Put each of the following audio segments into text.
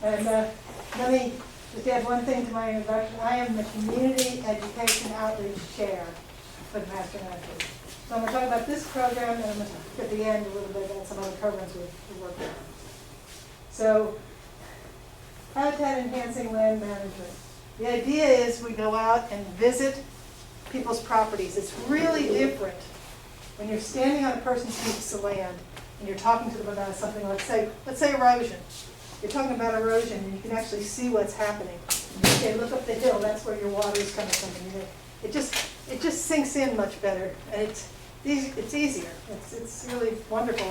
And let me just add one thing to my introduction. I am the Community Education Outreach Chair for the Master Naturalists. So I'm going to talk about this program, and I'm going to talk at the end a little bit about some other programs we're working on. So, habitat enhancing land management. The idea is we go out and visit people's properties. It's really different when you're standing on a person's piece of land and you're talking to them about something, let's say erosion. You're talking about erosion and you can actually see what's happening. You say, look up the hill, that's where your water is coming from. And it just sinks in much better, and it's easier. It's really wonderful.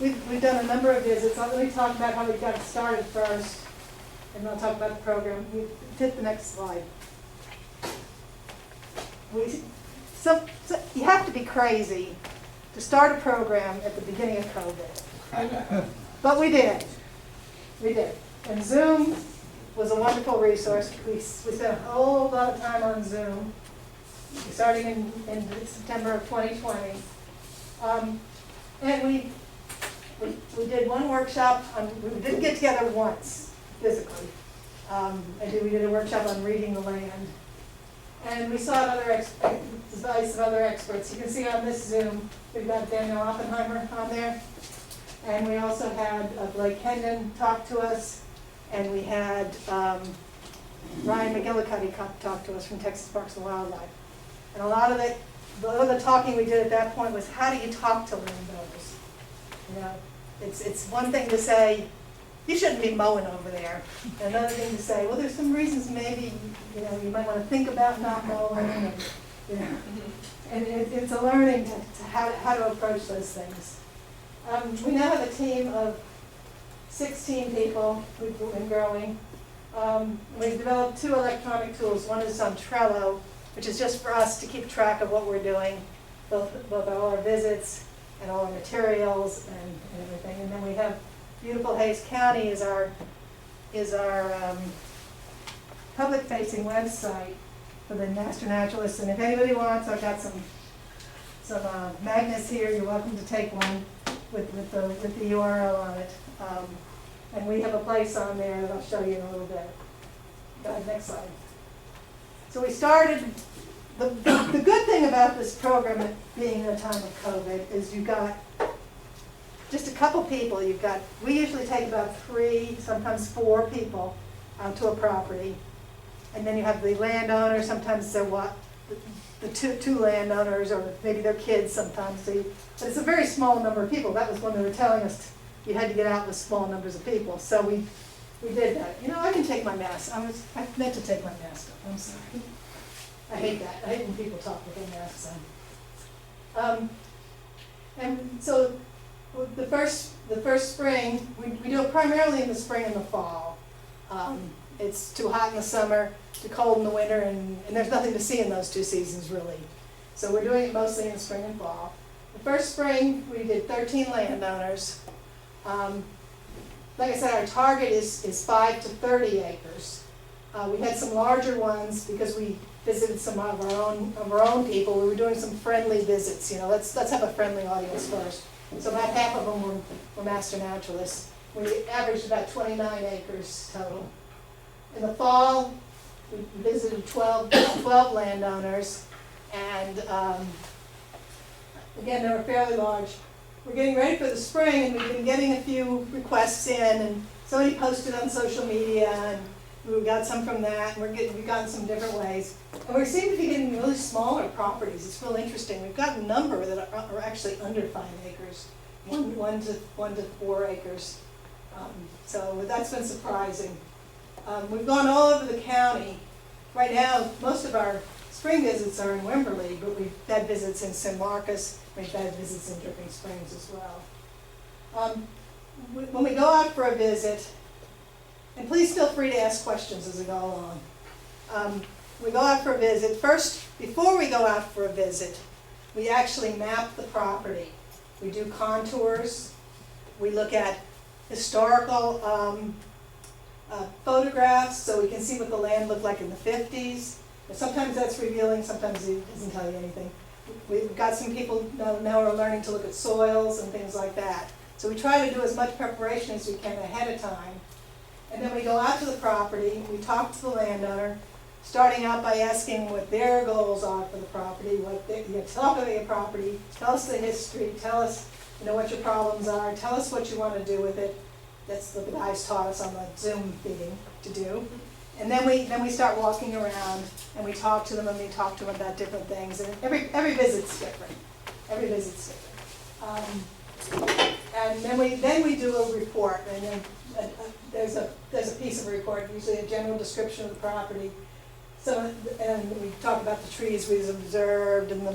And we've done a number of visits. Let me talk about how we got started first, and then I'll talk about the program. You hit the next slide. So you have to be crazy to start a program at the beginning of COVID. But we did. We did. And Zoom was a wonderful resource. We spent a whole lot of time on Zoom, starting in September of 2020. And we did one workshop we didn't get together once physically. We did a workshop on reading the land. And we saw advice of other experts. You can see on this Zoom, we've got Daniel Oppenheimer on there. And we also had Blake Hendon talk to us. And we had Ryan McGillicuddy talk to us from Texas Parks and Wildlife. And a lot of the talking we did at that point was, how do you talk to landowners? You know, it's one thing to say, you shouldn't be mowing over there. And another thing to say, well, there's some reasons maybe you might want to think about not mowing. And it's a learning to how to approach those things. We now have a team of 16 people. We've been growing. We've developed 2 electronic tools. One is on Trello, which is just for us to keep track of what we're doing, both all our visits and all our materials and everything. And then we have beautiful Hays County is our public-facing website for the Master Naturalists. And if anybody wants, I've got some magnets here. You're welcome to take one with the URL on it. And we have a place on there that I'll show you in a little bit. Go ahead, next slide. So we started, the good thing about this program being in a time of COVID is you've got just a couple people. We usually take about 3, sometimes 4 people out to a property. And then you have the landowner, sometimes they're the two landowners, or maybe their kids sometimes. But it's a very small number of people. That was when they were telling us you had to get out with small numbers of people. So we did that. I can take my mask. I meant to take my mask off. I'm sorry. I hate that. I hate when people talk with their masks on. And so the first spring, we do it primarily in the spring and the fall. It's too hot in the summer, too cold in the winter, and there's nothing to see in those 2 seasons really. So we're doing it mostly in the spring and fall. The first spring, we did 13 landowners. Like I said, our target is 5 to 30 acres. We had some larger ones because we visited some of our own people. We were doing some friendly visits. Let's have a friendly audience first. So about half of them were Master Naturalists. We averaged about 29 acres total. In the fall, we visited 12 landowners, and again, they were fairly large. We're getting ready for the spring, and we've been getting a few requests in, and somebody posted on social media, and we got some from that, and we've gotten some different ways. And we seem to be getting really smaller properties. It's real interesting. We've got a number that are actually under 5 acres, one to 4 acres. So that's been surprising. We've gone all over the county. Right now, most of our spring visits are in Wimberley, but we've had visits in San Marcos. We've had visits in Dripping Springs as well. When we go out for a visit, and please feel free to ask questions as we go along. We go out for a visit. First, before we go out for a visit, we actually map the property. We do contours. We look at historical photographs so we can see what the land looked like in the 50s. And sometimes that's revealing, sometimes it doesn't tell you anything. We've got some people now are learning to look at soils and things like that. So we try to do as much preparation as we can ahead of time And then we go out to the property, we talk to the landowner, starting out by asking what their goals are for the property, talk about your property, tell us the history, tell us, what your problems are, tell us what you want to do with it. That's what the guys taught us on the Zoom meeting to do. And then we start walking around and we talk to them and we talk to them about different things. And every visit's different. Every visit's different. And then we do a report, and then there's a piece of a report, usually a general description of the property. And we talk about the trees we've observed and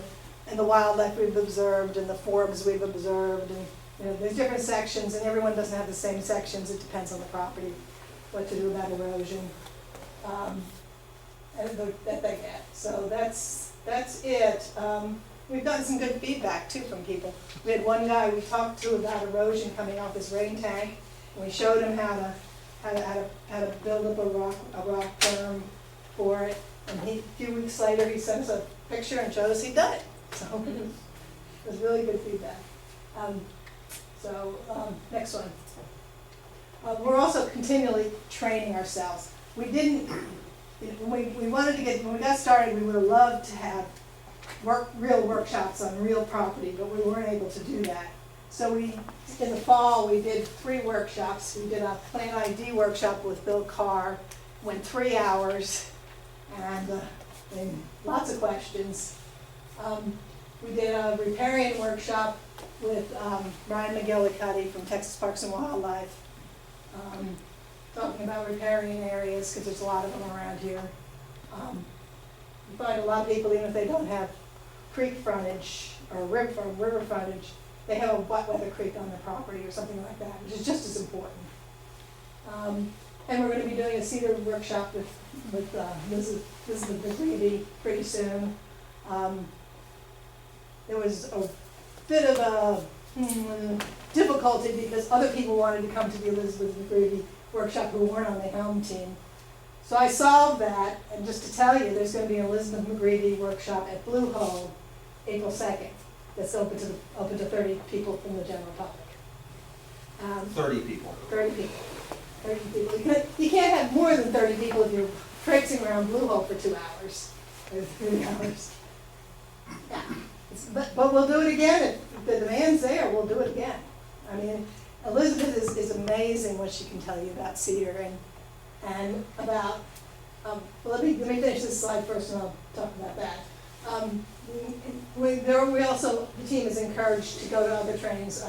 the wildlife we've observed and the forbs we've observed, and there's different sections, and everyone doesn't have the same sections. It depends on the property, what to do about erosion, and that they get. So that's it. We've gotten some good feedback too from people. We had one guy we talked to about erosion coming off his rain tank, and we showed him how to build up a rock berm for it. And a few weeks later, he sent us a picture and showed us he'd done it. So it was really good feedback. Next one. We're also continually training ourselves. We didn't. When we got started, we would have loved to have real workshops on real property, but we weren't able to do that. So in the fall, we did 3 workshops. We did a Plant ID workshop with Bill Carr, went 3 hours, and lots of questions. We did a riparian workshop with Brian McGillicuddy from Texas Parks and Wildlife, talking about riparian areas, because there's a lot of them around here. You find a lot of people, even if they don't have creek frontage or river frontage, they have a wet weather creek on their property or something like that, which is just as important. And we're going to be doing a cedar workshop with Elizabeth McGreevy pretty soon. There was a bit of a difficulty because other people wanted to come to the Elizabeth McGreevy workshop who weren't on the HELM team. So I solved that, and just to tell you, there's going to be an Elizabeth McGreevy workshop at Blue Hole, April 2nd. That's open to 30 people from the general public. 30 people. 30 people. 30 people. You can't have more than 30 people if you're traipsing around Blue Hole for 2 hours or 3 hours. Yeah. But we'll do it again. If the demand's there, we'll do it again. I mean, Elizabeth is amazing what she can tell you about cedar and about, let me finish this slide first and I'll talk about that. The team is encouraged to go to other trainings.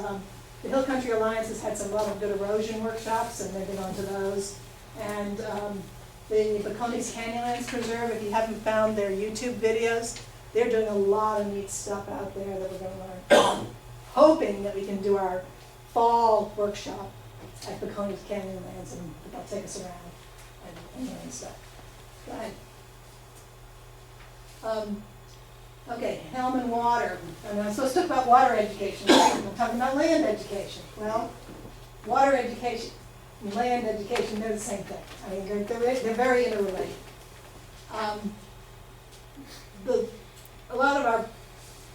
The Hill Country Alliance has had some rather good erosion workshops, and they've been on to those. And the Bacones Canyonlands Preserve, if you haven't found their YouTube videos, they're doing a lot of neat stuff out there that we're going to learn. Hoping that we can do our fall workshop at Bacones Canyonlands, and they'll take us around and learn stuff. Go ahead. Okay, HELM and water. And I'm supposed to talk about water education. I'm talking about land education. Well, water education and land education, they're the same thing. I mean, they're very interrelated. A lot of our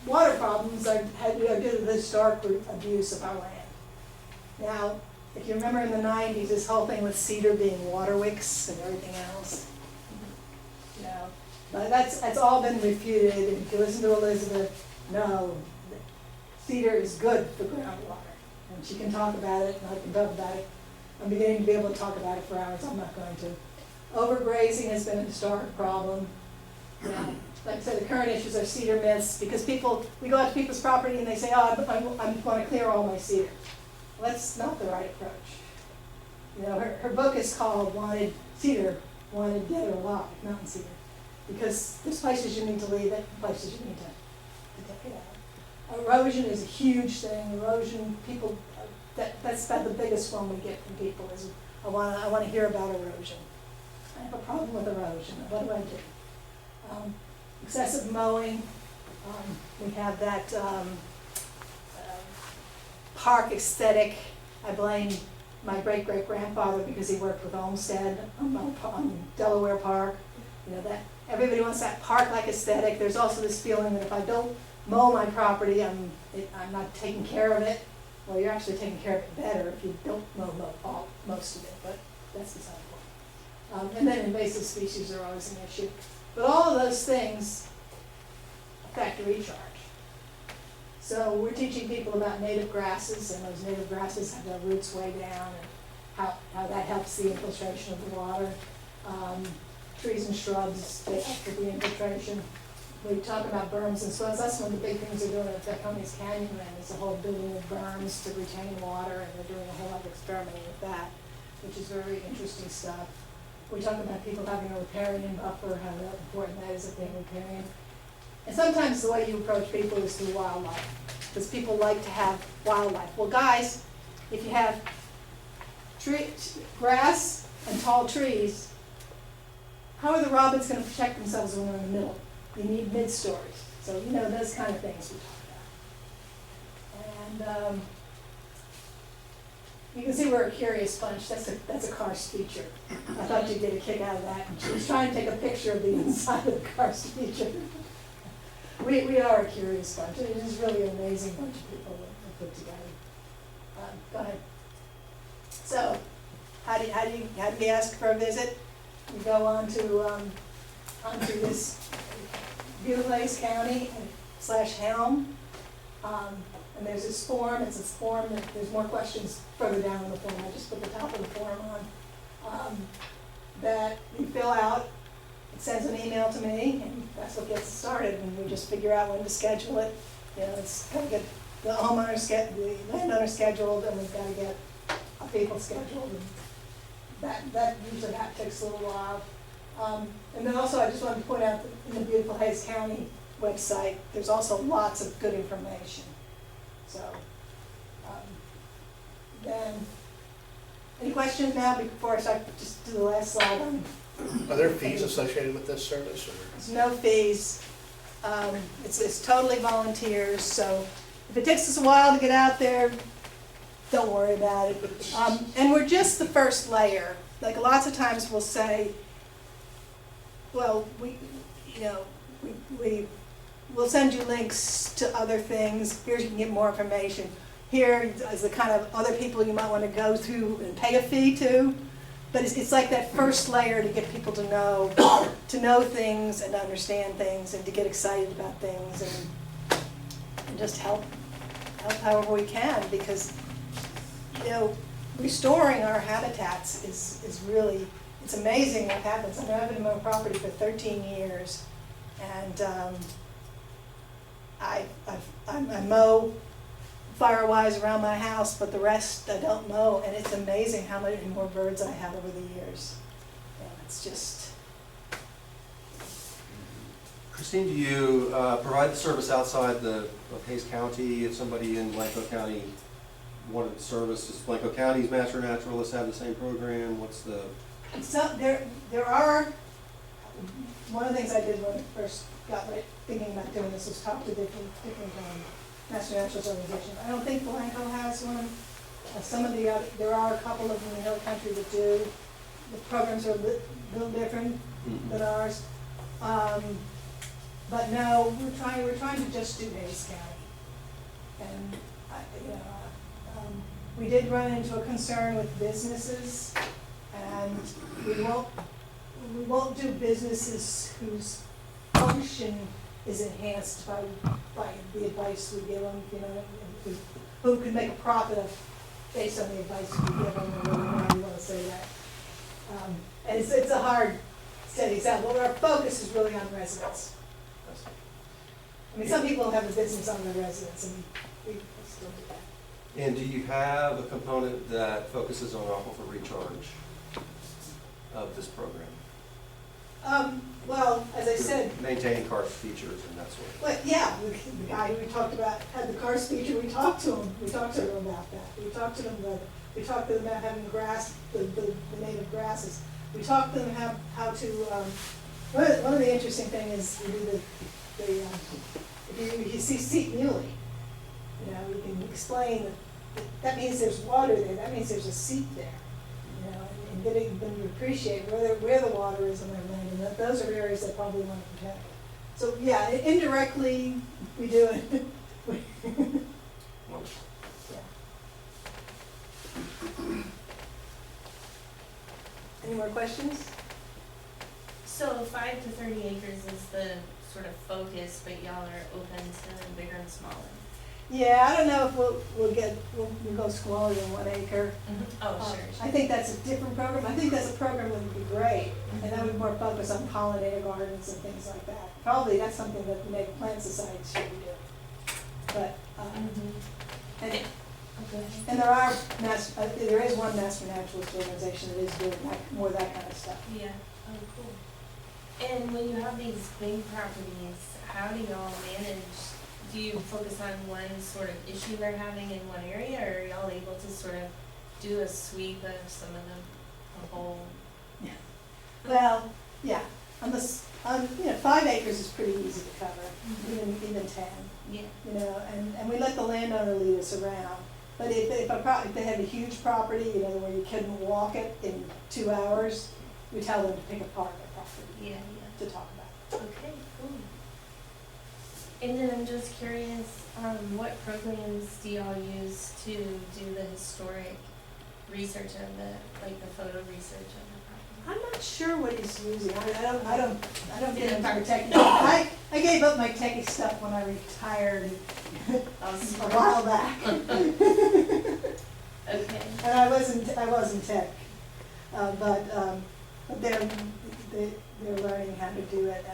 water problems are due to the historic abuse of our land. Now, if you remember in the 90s, this whole thing with cedar being water wicks and everything else, but that's all been refuted. And if you listen to Elizabeth, no, cedar is good for groundwater. And she can talk about it, and I can talk about it. I'm beginning to be able to talk about it for hours. I'm not going to. Overgrazing has been a historic problem. Like I said, the current issues are cedar myths, because we go out to people's property and they say, oh, I'm going to clear all my cedar. Well, that's not the right approach. Her book is called Wanted Cedar, Wanted Dead or Alive, Mountain Cedar. Because there's places you need to leave it, places you need to take it out. Erosion is a huge thing. Erosion, people, that's about the biggest one we get from people is, I want to hear about erosion. I have a problem with erosion. What do I do? Excessive mowing. We have that park aesthetic. I blame my great-great-grandfather because he worked with Olmsted on Delaware Park. That everybody wants that park-like aesthetic. There's also this feeling that if I don't mow my property, I'm not taking care of it. Well, you're actually taking care of it better if you don't mow most of it. But that's beside the point. And then invasive species are always an issue. But all of those things affect recharge. So we're teaching people about native grasses, and those native grasses have their roots way down, and how that helps the infiltration of the water. Trees and shrubs, they help with the infiltration. We talk about berms and swales. That's one of the big things they're doing at the Hays Canyon land, is the whole building of berms to retain water, and they're doing a whole lot of experimenting with that, which is very interesting stuff. We talk about people having a riparian buffer, how important that is, a being riparian. And sometimes the way you approach people is through wildlife, because people like to have wildlife. Well, guys, if you have grass and tall trees, how are the robins going to protect themselves when they're in the middle? You need mid-stories. So, you know, those kind of things we talk about. And you can see we're a curious bunch. That's a karst feature. I thought you'd get a kick out of that. And she was trying to take a picture of the inside of the karst feature. We are a curious bunch. It is really an amazing bunch of people that put together. Go ahead. So, how do you ask for a visit? You go onto this beautiful Hays County / HELM, and there's this form. It's this form that there's more questions further down in the form. I just put the top of the form on that you fill out. It sends an email to me, and that's what gets it started. And we just figure out when to schedule it. You know, it's got to get the the landowner scheduled, and we've got to get our people scheduled. And that usually takes a little while. And then also, I just wanted to point out that in the beautiful Hays County website, there's also lots of good information. So, then, any questions now before I start? Just do the last slide. Are there fees associated with this service? Or? There's no fees. It's totally volunteers. So, if it takes us a while to get out there, don't worry about it. And we're just the first layer. Like lots of times we'll say, well, we'll send you links to other things. Here you can get more information. Here is the kind of other people you might want to go through and pay a fee to. But it's like that first layer to get people to know things and to understand things and to get excited about things and just help however we can, because you know, restoring our habitats is really, it's amazing what happens. I've been on my property for 13 years, and I mow fire-wise around my house, but the rest I don't mow, and it's amazing how many more birds I have over the years. And it's just... Christine, do you provide the service outside of Hays County? If somebody in Blanco County wanted the service, does Blanco County's Master Naturalists have the same program? What's the... So there are, one of the things I did when I first got thinking about doing this was talk to different Master Naturalist organizations. I don't think Blanco has one. Some of the other, there are a couple of them in the hill country that do. The programs are a little different than ours. But no, we're trying to just do Hays County. And we did run into a concern with businesses, and we won't do businesses whose function is enhanced by the advice we give them, you know, who can make a profit based on the advice we give them, or whatever you want to say that. And it's a hard, steady example. Our focus is really on residents. I mean, some people have a business on their residents, and we still do that. And do you have a component that focuses on aquifer recharge of this program? Well, as I said, Maintaining karst features and that sort of thing. but yeah, the guy who we talked about had the karst feature. We talked to him. We talked to him about that. We talked to them about having grass, the native grasses. We talked to them how to. One of the interesting things is we do if you see seat muley, you know, we can explain that means there's water there. That means there's a seat there. You know, and then you appreciate where the water is on their land, and those are areas they probably want to protect. So yeah, indirectly we do it. Any more questions? So 5 to 30 acres is the sort of focus, but y'all are open to bigger and smaller? Yeah, I don't know if we'll go smaller than 1 acre. Oh, sure, I sure. think that's a different program. I think that's a program that would be great, and that would more focus on pollinator gardens and things like that. Probably that's something that the Native Plant Society should do. But, and, Okay. and there is one master naturalist organization that is doing more of that kind of stuff. Yeah, oh, cool. And when you have these big properties, how do y'all manage? Do you focus on one sort of issue they're having in one area, or are y'all able to sort of do a sweep of some of the whole? Yeah. Well, yeah, on 5 acres is pretty easy to cover, even 10. Yeah. You know, and we let the landowner lead us around. But if they had a huge property, you know, where you couldn't walk it in 2 hours, we tell them to pick a part of the property Yeah, yeah. to talk about. Okay, cool. And then I'm just curious, what programs do y'all use to do the historic research of the photo research of the property? I'm not sure what he's using. I don't get into Yeah. technical. I gave up my techie stuff when I retired a while back. Okay. And I wasn't tech, but they're learning how to do it.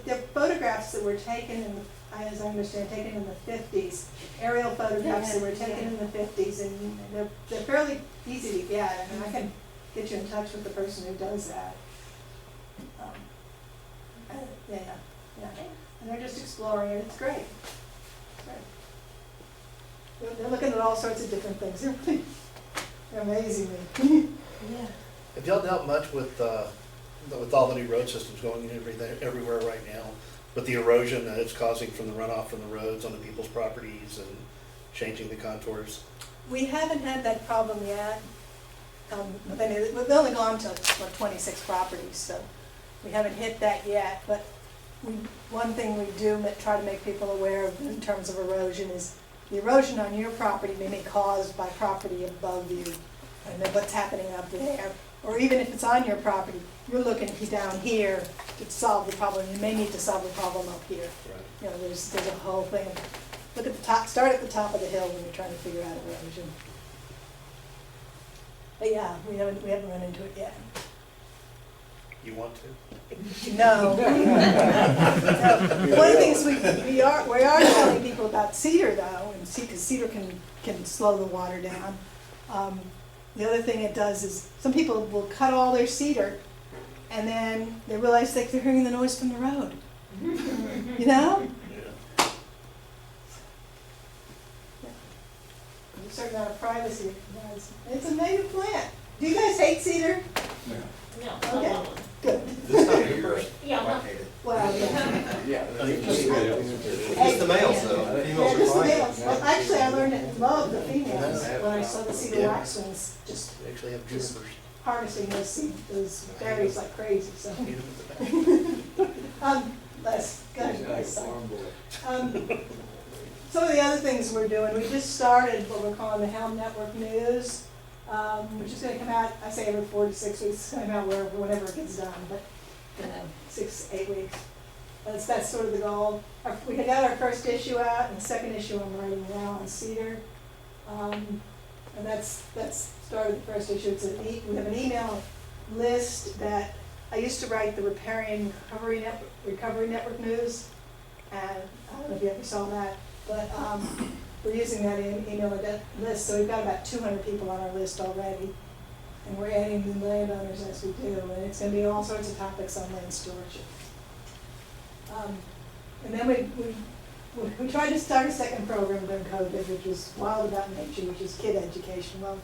They're photographs that were taken as I understand, taken in the 50s. Aerial photographs that were taken in the 50s, and they're fairly easy to get. I mean, I can get you in touch with the person who does that. Yeah. And they're just exploring it. It's great. They're looking at all sorts of different things. They're amazing me. Yeah. Have y'all dealt much with all the new road systems going in everywhere right now, with the erosion that it's causing from the runoff from the roads onto people's properties and changing the contours? We haven't had that problem yet. We've only gone to 26 properties, so we haven't hit that yet. But one thing we do try to make people aware of in terms of erosion is the erosion on your property may be caused by property above you, and then what's happening up there. Or even if it's on your property, you're looking down here to solve the problem. You may need to solve the problem up here. Right. You know, there's a whole thing. Look at the top. Start at the top of the hill when you're trying to figure out erosion. But yeah, we haven't run into it yet. You want to? No. No. One of the things we are telling people about cedar though, and because cedar can slow the water down. The other thing it does is some people will cut all their cedar, and then they realize they're hearing the noise from the road. You know? Yeah. There's a certain amount of privacy it provides. It's a native plant. Do you guys hate cedar? No. Okay, good. This time of year, Yeah. I hate it. Well, yeah. Just the males though, Yeah, females just are the fine. males. Well, actually, I learned to love the females when I saw the cedar Yeah. waxwings just They actually have junipers. harvesting those berries like crazy, so. Eat them at the back. Some of the other things we're doing, we just started what we're calling the HELM Network News, which is gonna come out, I say every 4 to 6 weeks, it's gonna come out whenever it gets done, but, 6, 8 weeks. That's sort of the goal. We got our first issue out, and the second issue I'm writing now on cedar. And that's started the first issue. We have an email list that I used to write the Riparian Recovery Network News, and I don't know if you ever saw that, but we're using that email list, so we've got about 200 people on our list already, and we're adding new landowners as we do, and it's going to be all sorts of topics on land stewardship. And then we tried to start a second program during COVID, which was Wild About Nature, which is kid education. Well,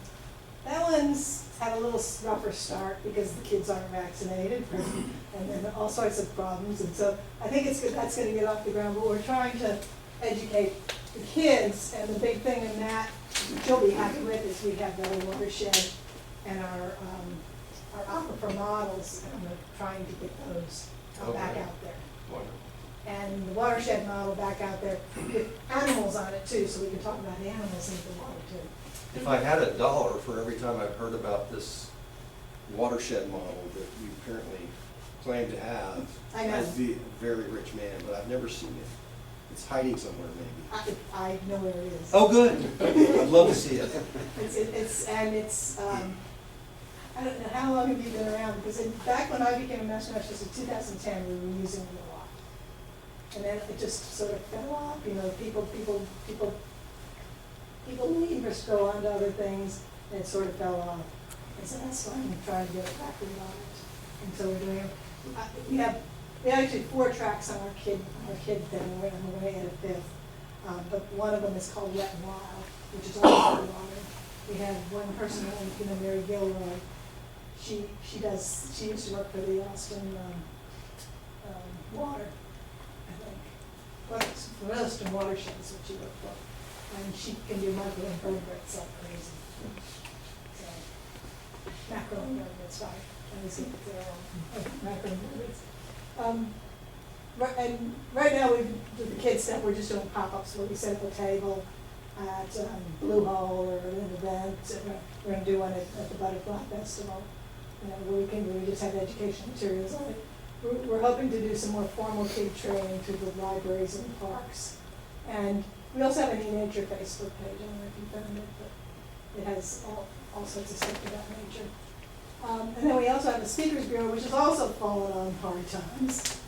that one's had a little rougher start because the kids aren't vaccinated, and then all sorts of problems. And so I think that's going to get off the ground. But we're trying to educate the kids, and the big thing in that, which you'll be happy with, is we have the watershed and our aquifer models, and we're trying to get those back out there. Wonderful. And the watershed model back out there with animals on it too, so we can talk about the animals in the water too. If I had $1 for every time I've heard about this watershed model that we apparently claim to have. I know. I'd be a very rich man, but I've never seen it. It's hiding somewhere maybe. I know where it is. Oh, good. I'd love to see it. It's, I don't know, how long have you been around? Because back when I became a master naturalist in 2010, we were using it a lot. And then it just sort of fell off, you know, people leave or go on to other things, and it sort of fell off. And so that's why I'm trying to get it back revived. And so we're doing, we have actually 4 tracks on our kid thing, and we're going to add a 5th. But one of them is called Wet and Wild, which is all about water. We have one person, Mary Gilroy. She used to work for the Austin Water, I think. The Middleton Watershed is what she worked for. And she can do microinvertebrates like crazy. So, macroinvertebrates, sorry. Let me see if they're macroinvertebrates. And right now, with the kids stuff, we're just doing pop-ups where we set up a table at Blue Hole or an event. We're going to do one at the Butterfly Festival, where we just have educational materials on it. We're hoping to do some more formal kid training through the libraries and parks. And we also have an e-nature Facebook page. I don't know if you found it, but it has all sorts of stuff about nature. And then we also have a speakers bureau, which has also fallen on hard times.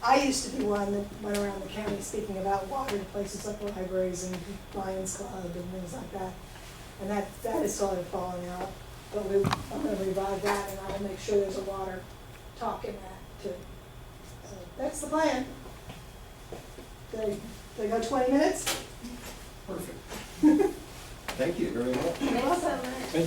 I used to be one that went around the county speaking about water to places like libraries and Lions Club and things like that. And that is sort of falling out. But I'm going to revive that, and I'll make sure there's a water talk in that too. So that's the plan. Did I go 20 minutes? Perfect. Thank you very much. Thanks so much. Thank you.